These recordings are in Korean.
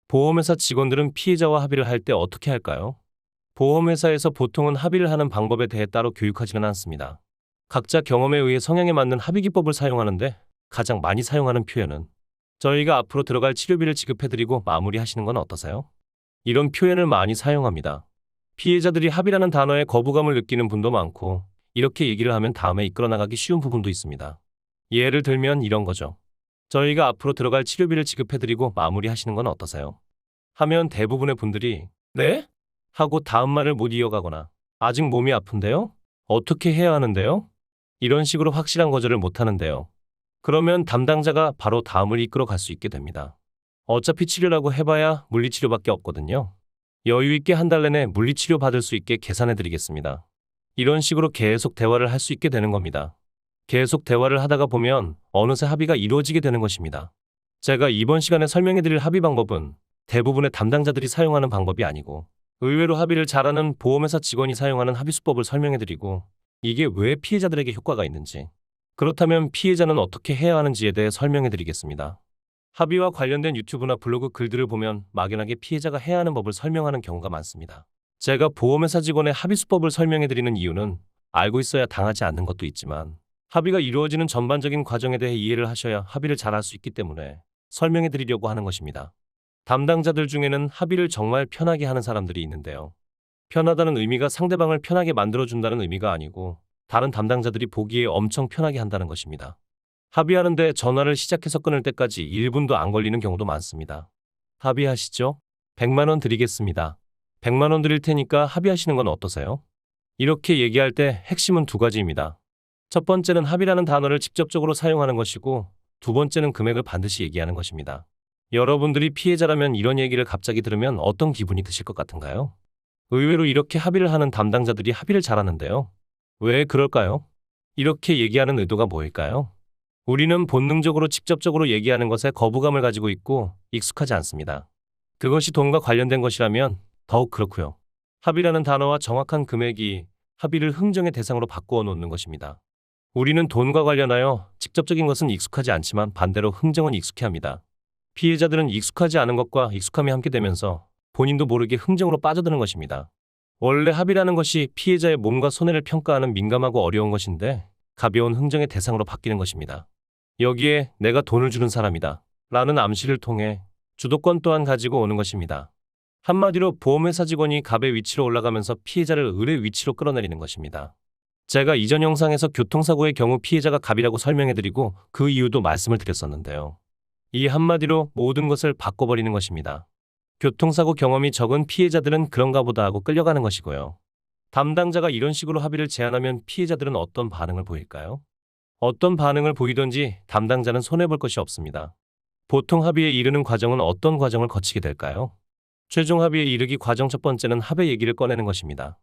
보험회사 직원들은 피해자와 합의를 할 때 어떻게 할까요? 보험회사에서 보통은 합의를 하는 방법에 대해 따로 교육하지는 않습니다. 각자 경험에 의해 성향에 맞는 합의 기법을 사용하는데 가장 많이 사용하는 표현은 저희가 앞으로 들어갈 치료비를 지급해드리고 마무리하시는 건 어떠세요? 이런 표현을 많이 사용합니다. 피해자들이 합의라는 단어에 거부감을 느끼는 분도 많고 이렇게 얘기를 하면 다음에 이끌어 나가기 쉬운 부분도 있습니다. 예를 들면 이런 거죠. 저희가 앞으로 들어갈 치료비를 지급해드리고 마무리하시는 건 어떠세요? 하면 대부분의 분들이 네? 하고 다음 말을 못 이어가거나 아직 몸이 아픈데요? 어떻게 해야 하는데요? 이런 식으로 확실한 거절을 못 하는데요. 그러면 담당자가 바로 다음을 이끌어 갈 수 있게 됩니다. 어차피 치료라고 해봐야 물리치료밖에 없거든요. 여유 있게 한 달 내내 물리치료 받을 수 있게 계산해드리겠습니다. 이런 식으로 계속 대화를 할 수 있게 되는 겁니다. 계속 대화를 하다가 보면 어느새 합의가 이루어지게 되는 것입니다. 제가 이번 시간에 설명해드릴 합의 방법은 대부분의 담당자들이 사용하는 방법이 아니고 의외로 합의를 잘하는 보험회사 직원이 사용하는 합의 수법을 설명해드리고 이게 왜 피해자들에게 효과가 있는지, 그렇다면 피해자는 어떻게 해야 하는지에 대해 설명해드리겠습니다. 합의와 관련된 유튜브나 블로그 글들을 보면 막연하게 피해자가 해야 하는 법을 설명하는 경우가 많습니다. 제가 보험회사 직원의 합의 수법을 설명해드리는 이유는 알고 있어야 당하지 않는 것도 있지만 합의가 이루어지는 전반적인 과정에 대해 이해를 하셔야 합의를 잘할 수 있기 때문에 설명해드리려고 하는 것입니다. 담당자들 중에는 합의를 정말 편하게 하는 사람들이 있는데요. 편하다는 의미가 상대방을 편하게 만들어준다는 의미가 아니고 다른 담당자들이 보기에 엄청 편하게 한다는 것입니다. 합의하는데 전화를 시작해서 끊을 때까지 1분도 안 걸리는 경우도 많습니다. 합의하시죠? 100만 원 드리겠습니다. 100만 원 드릴 테니까 합의하시는 건 어떠세요? 이렇게 얘기할 때 핵심은 두 가지입니다. 첫 번째는 합의라는 단어를 직접적으로 사용하는 것이고 두 번째는 금액을 반드시 얘기하는 것입니다. 여러분들이 피해자라면 이런 얘기를 갑자기 들으면 어떤 기분이 드실 것 같은가요? 의외로 이렇게 합의를 하는 담당자들이 합의를 잘하는데요. 왜 그럴까요? 이렇게 얘기하는 의도가 뭐일까요? 우리는 본능적으로 직접적으로 얘기하는 것에 거부감을 가지고 있고 익숙하지 않습니다. 그것이 돈과 관련된 것이라면 더욱 그렇고요. 합의라는 단어와 정확한 금액이 합의를 흥정의 대상으로 바꾸어 놓는 것입니다. 우리는 돈과 관련하여 직접적인 것은 익숙하지 않지만 반대로 흥정은 익숙해합니다. 피해자들은 익숙하지 않은 것과 익숙함이 함께 되면서 본인도 모르게 흥정으로 빠져드는 것입니다. 원래 합의라는 것이 피해자의 몸과 손해를 평가하는 민감하고 어려운 것인데 가벼운 흥정의 대상으로 바뀌는 것입니다. 여기에 내가 돈을 주는 사람이다 라는 암시를 통해 주도권 또한 가지고 오는 것입니다. 한마디로 보험회사 직원이 갑의 위치로 올라가면서 피해자를 을의 위치로 끌어내리는 것입니다. 제가 이전 영상에서 교통사고의 경우 피해자가 갑이라고 설명해드리고 그 이유도 말씀을 드렸었는데요. 이 한마디로 모든 것을 바꿔버리는 것입니다. 교통사고 경험이 적은 피해자들은 그런가 보다 하고 끌려가는 것이고요. 담당자가 이런 식으로 합의를 제안하면 피해자들은 어떤 반응을 보일까요? 어떤 반응을 보이든지 담당자는 손해볼 것이 없습니다. 보통 합의에 이르는 과정은 어떤 과정을 거치게 될까요? 최종 합의에 이르기 과정 첫 번째는 합의 얘기를 꺼내는 것입니다.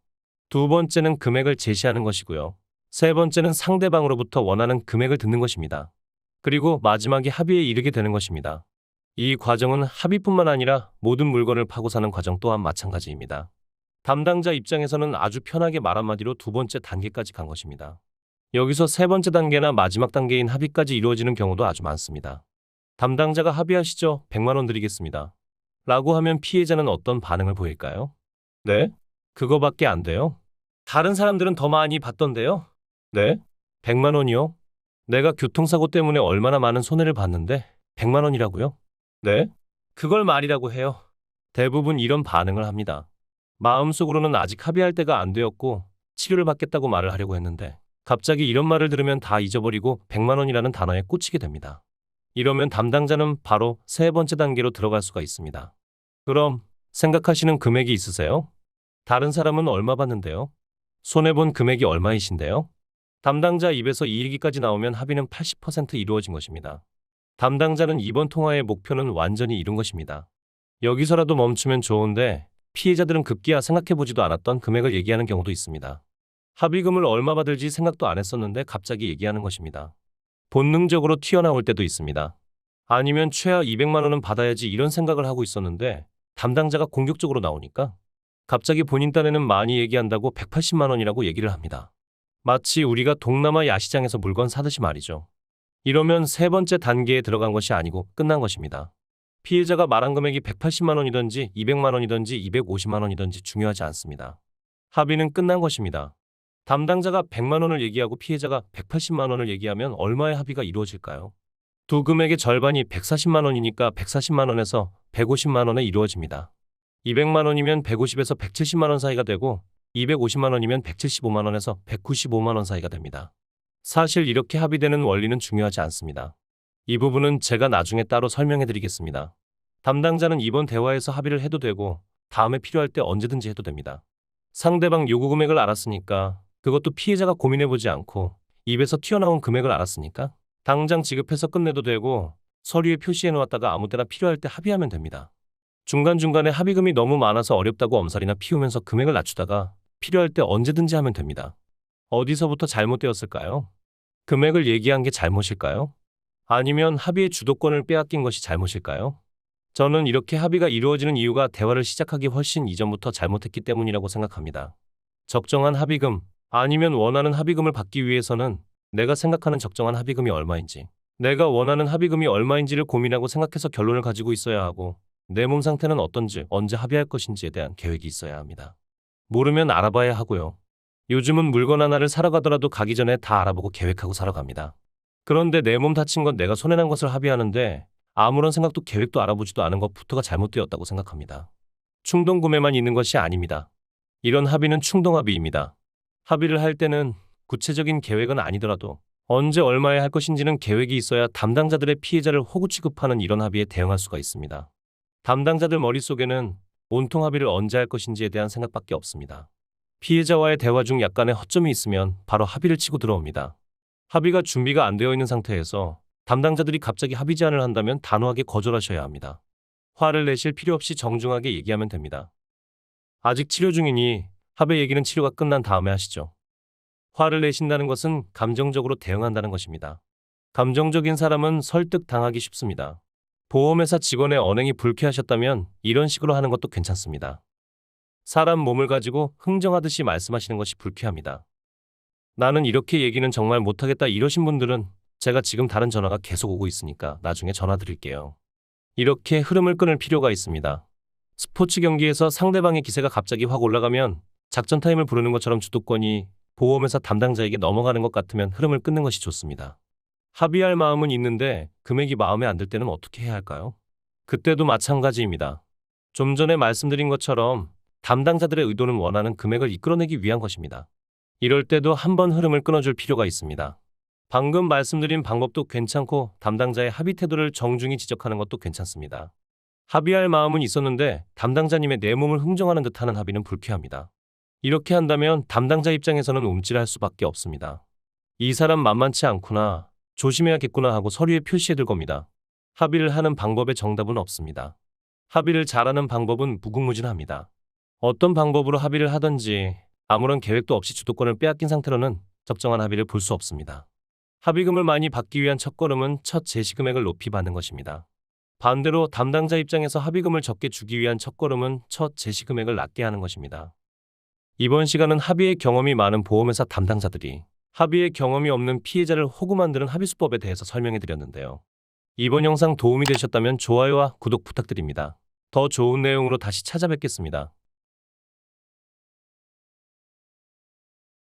두 번째는 금액을 제시하는 것이고요. 세 번째는 상대방으로부터 원하는 금액을 듣는 것입니다. 그리고 마지막에 합의에 이르게 되는 것입니다. 이 과정은 합의뿐만 아니라 모든 물건을 파고 사는 과정 또한 마찬가지입니다. 담당자 입장에서는 아주 편하게 말 한마디로 두 번째 단계까지 간 것입니다. 여기서 세 번째 단계나 마지막 단계인 합의까지 이루어지는 경우도 아주 많습니다. 담당자가 합의하시죠? 100만 원 드리겠습니다. 라고 하면 피해자는 어떤 반응을 보일까요? 네? 그거밖에 안 돼요? 다른 사람들은 더 많이 받던데요? 네? 100만 원이요? 내가 교통사고 때문에 얼마나 많은 손해를 봤는데 100만 원이라고요? 네? 그걸 말이라고 해요. 대부분 이런 반응을 합니다. 마음속으로는 아직 합의할 때가 안 되었고 치료를 받겠다고 말을 하려고 했는데 갑자기 이런 말을 들으면 다 잊어버리고 100만 원이라는 단어에 꽂히게 됩니다. 이러면 담당자는 바로 세 번째 단계로 들어갈 수가 있습니다. 그럼 생각하시는 금액이 있으세요? 다른 사람은 얼마 받는데요? 손해본 금액이 얼마이신데요? 담당자 입에서 이 얘기까지 나오면 합의는 80% 이루어진 것입니다. 담당자는 이번 통화의 목표는 완전히 이룬 것입니다. 여기서라도 멈추면 좋은데 피해자들은 급기야 생각해보지도 않았던 금액을 얘기하는 경우도 있습니다. 합의금을 얼마 받을지 생각도 안 했었는데 갑자기 얘기하는 것입니다. 본능적으로 튀어나올 때도 있습니다. 아니면 최하 200만 원은 받아야지 이런 생각을 하고 있었는데 담당자가 공격적으로 나오니까 갑자기 본인 딴에는 많이 얘기한다고 180만 원이라고 얘기를 합니다. 마치 우리가 동남아 야시장에서 물건 사듯이 말이죠. 이러면 세 번째 단계에 들어간 것이 아니고 끝난 것입니다. 피해자가 말한 금액이 180만 원이든지 200만 원이든지 250만 원이든지 중요하지 않습니다. 합의는 끝난 것입니다. 담당자가 100만 원을 얘기하고 피해자가 180만 원을 얘기하면 얼마의 합의가 이루어질까요? 두 금액의 절반이 140만 원이니까 140만 원에서 150만 원에 이루어집니다. 200만 원이면 150에서 170만 원 사이가 되고 250만 원이면 175만 원에서 195만 원 사이가 됩니다. 사실 이렇게 합의되는 원리는 중요하지 않습니다. 이 부분은 제가 나중에 따로 설명해 드리겠습니다. 담당자는 이번 대화에서 합의를 해도 되고 다음에 필요할 때 언제든지 해도 됩니다. 상대방 요구 금액을 알았으니까, 그것도 피해자가 고민해보지 않고 입에서 튀어나온 금액을 알았으니까 당장 지급해서 끝내도 되고 서류에 표시해 놓았다가 아무 때나 필요할 때 합의하면 됩니다. 중간중간에 합의금이 너무 많아서 어렵다고 엄살이나 피우면서 금액을 낮추다가 필요할 때 언제든지 하면 됩니다. 어디서부터 잘못되었을까요? 금액을 얘기한 게 잘못일까요? 아니면 합의의 주도권을 빼앗긴 것이 잘못일까요? 저는 이렇게 합의가 이루어지는 이유가 대화를 시작하기 훨씬 이전부터 잘못했기 때문이라고 생각합니다. 적정한 합의금, 아니면 원하는 합의금을 받기 위해서는 내가 생각하는 적정한 합의금이 얼마인지, 내가 원하는 합의금이 얼마인지를 고민하고 생각해서 결론을 가지고 있어야 하고, 내 몸 상태는 어떤지, 언제 합의할 것인지에 대한 계획이 있어야 합니다. 모르면 알아봐야 하고요. 요즘은 물건 하나를 사러 가더라도 가기 전에 다 알아보고 계획하고 사러 갑니다. 그런데 내 몸 다친 건 내가 손해난 것을 합의하는데 아무런 생각도 계획도 알아보지도 않은 것부터가 잘못되었다고 생각합니다. 충동 구매만 있는 것이 아닙니다. 이런 합의는 충동 합의입니다. 합의를 할 때는 구체적인 계획은 아니더라도 언제 얼마에 할 것인지는 계획이 있어야 담당자들의 피해자를 호구 취급하는 이런 합의에 대응할 수가 있습니다. 담당자들 머릿속에는 온통 합의를 언제 할 것인지에 대한 생각밖에 없습니다. 피해자와의 대화 중 약간의 허점이 있으면 바로 합의를 치고 들어옵니다. 합의가 준비가 안 되어 있는 상태에서 담당자들이 갑자기 합의 제안을 한다면 단호하게 거절하셔야 합니다. 화를 내실 필요 없이 정중하게 얘기하면 됩니다. 아직 치료 중이니 합의 얘기는 치료가 끝난 다음에 하시죠. 화를 내신다는 것은 감정적으로 대응한다는 것입니다. 감정적인 사람은 설득당하기 쉽습니다. 보험회사 직원의 언행이 불쾌하셨다면 이런 식으로 하는 것도 괜찮습니다. 사람 몸을 가지고 흥정하듯이 말씀하시는 것이 불쾌합니다. 나는 이렇게 얘기는 정말 못하겠다 이러신 분들은 제가 지금 다른 전화가 계속 오고 있으니까 나중에 전화 드릴게요. 이렇게 흐름을 끊을 필요가 있습니다. 스포츠 경기에서 상대방의 기세가 갑자기 확 올라가면 작전 타임을 부르는 것처럼 주도권이 보험회사 담당자에게 넘어가는 것 같으면 흐름을 끊는 것이 좋습니다. 합의할 마음은 있는데 금액이 마음에 안 들 때는 어떻게 해야 할까요? 그때도 마찬가지입니다. 좀 전에 말씀드린 것처럼 담당자들의 의도는 원하는 금액을 이끌어내기 위한 것입니다. 이럴 때도 한번 흐름을 끊어줄 필요가 있습니다. 방금 말씀드린 방법도 괜찮고 담당자의 합의 태도를 정중히 지적하는 것도 괜찮습니다. 합의할 마음은 있었는데 담당자님의 내 몸을 흥정하는 듯하는 합의는 불쾌합니다. 이렇게 한다면 담당자 입장에서는 움찔할 수밖에 없습니다. 이 사람 만만치 않구나, 조심해야겠구나 하고 서류에 표시해둘 겁니다. 합의를 하는 방법에 정답은 없습니다. 합의를 잘하는 방법은 무궁무진합니다. 어떤 방법으로 합의를 하든지 아무런 계획도 없이 주도권을 빼앗긴 상태로는 적정한 합의를 볼 수 없습니다. 합의금을 많이 받기 위한 첫걸음은 첫 제시 금액을 높이 받는 것입니다. 반대로 담당자 입장에서 합의금을 적게 주기 위한 첫걸음은 첫 제시 금액을 낮게 하는 것입니다. 이번 시간은 합의의 경험이 많은 보험회사 담당자들이 합의의 경험이 없는 피해자를 호구 만드는 합의수법에 대해서 설명해 드렸는데요. 이번 영상 도움이 되셨다면 좋아요와 구독 부탁드립니다. 더 좋은 내용으로 다시 찾아뵙겠습니다.